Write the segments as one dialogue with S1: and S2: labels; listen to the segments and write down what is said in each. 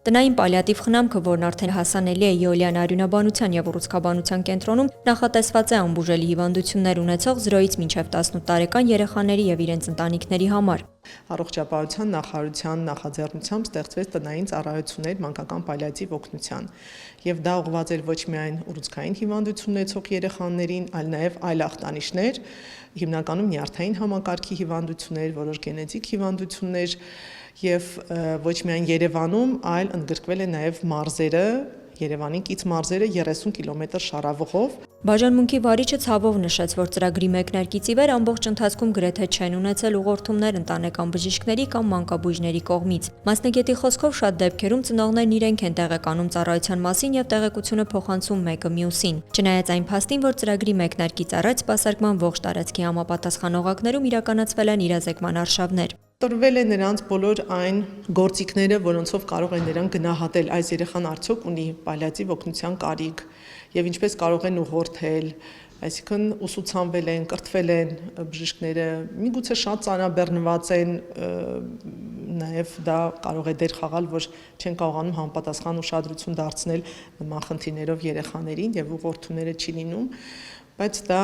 S1: Տնային պալիատիվ խնամքը, որն արդեն հասանելի է Եոլյան արյունաբանության և ուռուցքաբանության կենտրոնում, նախատեսված է անբուժելի հիվանդություններ ունեցող 0-ից մինչև 18 տարեկան երեխաների և իրենց ընտանիքների համար։
S2: Առողջապահության նախարարության նախաձեռնությամբ ստեղծվեց տնային ծառայություններ մանկական պալիատիվ օգնության, եւ դա ուղղված էր ոչ միայն ուռուցքային հիվանդություն ունեցող երեխաներին, այլ նաեւ այլ ախտանիշներ, հիմնականում նյարդային համակարգի հիվանդություններ, որոշ գենետիկ հիվանդություններ եւ ոչ միայն Երևանում, այլ ընդգրկվել է նաեւ մարզերը, Երևանի կից մարզերը 30 կիլոմետր շարավղով։
S1: Բաժանմունքի վարիչը ցավով նշեց, որ ծրագրի մեկնարկից ի վեր ամբողջ ընթացքում գրեթե չեն ունեցել ուղղորդումներ ընտանեկան բժիշկների կամ մանկաբույժների կողմից։ Մասնագետի խոսքով շատ դեպքերում ծնողներն իրենք են տեղեկանում ծառայության մասին եւ տեղեկությունը փոխանցում մեկը մյուսին։ Չնայած այն փաստին, որ ծրագրի մեկնարկից առաջ սպասարկման ողջ տարածքի համապատասխան օղակներում իրականացվել են իրազեկման արշավներ։
S2: Տրվել է նրանց բոլոր այն գործիքները, որոնցով կարող են նրանք գնահատել այս երեխան արդյոք ունի պալիատիվ օգնության կարիք եւ ինչպես կարող են ուղղորդել, այսինքն ուսուցանվել են, կրթվել են բժիշկները, միգուցե շատ ծանրաբեռնված են, նաեւ դա կարող է դեր խաղալ, որ չեն կարողանում համապատասխան ուշադրություն դարձնել նման խնդիրներով երեխաներին եւ ուղղորդումները չի լինում, բայց դա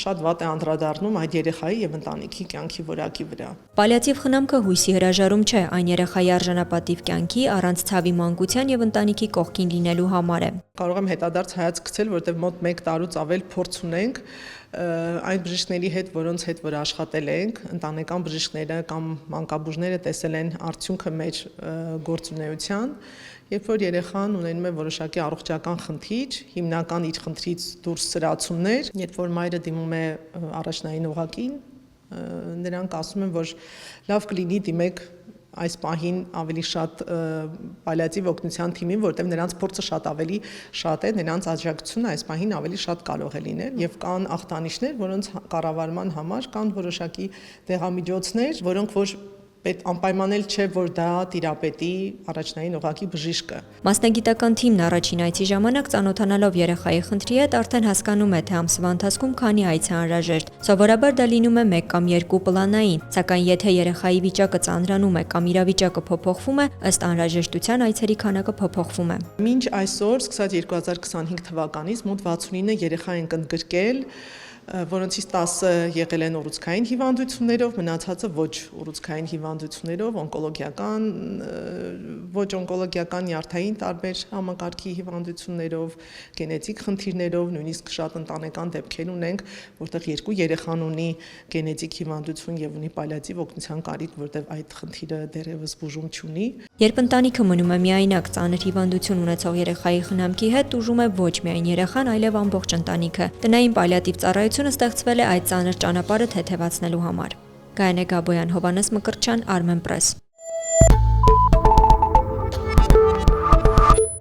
S2: շատ վատ է անդրադառնում այդ երեխայի եւ ընտանիքի կյանքի որակի վրա։
S1: Պալիատիվ խնամքը հույսի հրաժարում չէ, այն երեխայի արժանապատիվ կյանքի, առանց ցավի մանկության եւ ընտանիքի կողքին լինելու համար է։
S2: Կարող եմ հետադարձ հայացք գցել, որտեղ մոտ 1 տարուց ավել փորձ ունենք այն բժիշկների հետ, որոնց հետ որ աշխատել ենք, ընտանեկան բժիշկները կամ մանկաբույժները տեսել են արդյունքը մեր գործունեության, երբ որ երեխան ունենում է որոշակի առողջական խնդիր, հիմնական իր խնդրից դուրս սրացումներ, երբ որ մայրը դիմում է առաջնային օղակին, նրանք ասում են, որ լավ կլինի դիմեք այս պահին ավելի շատ պալիատիվ օգնության թիմին, որտեղ նրանց փորձը շատ ավելի շատ է, նրանց աջակցությունը այս պահին ավելի շատ կարող է լինել եւ կան ախտանիշներ, որոնց կառավարման համար կան որոշակի դեղամիջոցներ, որոնք որ անպայմանել չէ, որ դա տիրապետի առաջնային օղակի բժիշկը։
S1: Մասնագիտական թիմն առաջին այցի ժամանակ ծանոթանալով երեխայի խնդրի հետ արդեն հասկանում է, թե ամսվա ընթացքում քանի այց է անհրաժեշտ։ Սովորաբար դա լինում է 1 կամ 2 պլանային, սակայն եթե երեխայի վիճակը ծանրանում է կամ իրավիճակը փոփոխվում է, ըստ անհրաժեշտության այցերի քանակը փոփոխվում է։
S2: Մինչ այսօր, սկսած 2025 թվականից մոտ 69 երեխա ենք ընդգրկել, որոնցից 10-ը եղել են ուռուցքային հիվանդություններով, մնացածը ոչ ուռուցքային հիվանդություններով, օնկոլոգիական, ոչ օնկոլոգիական նյարդային տարբեր համակարգի հիվանդություններով, գենետիկ խնդիրներով, նույնիսկ շատ ընտանեկան դեպքեր ունենք, որտեղ 2 երեխան ունի գենետիկ հիվանդություն եւ ունի պալիատիվ օգնության կարիք, որտեղ այդ խնդիրը դեռևս բուժում չունի։
S1: Երբ ընտանիքը մնում է միայնակ ծանր հիվանդություն ունեցող երեխայի խնամքի հետ, տուժում է ոչ միայն երեխան, այլև ամբողջ ընտանիքը։ Տնային պալիատիվ ծառայությունը ստեղծվել է այդ ծանր ճանապարհը թեթևացնելու համար։ Գայանե Գաբոյան, Հովհաննես Մկրտչյան, Armenpress։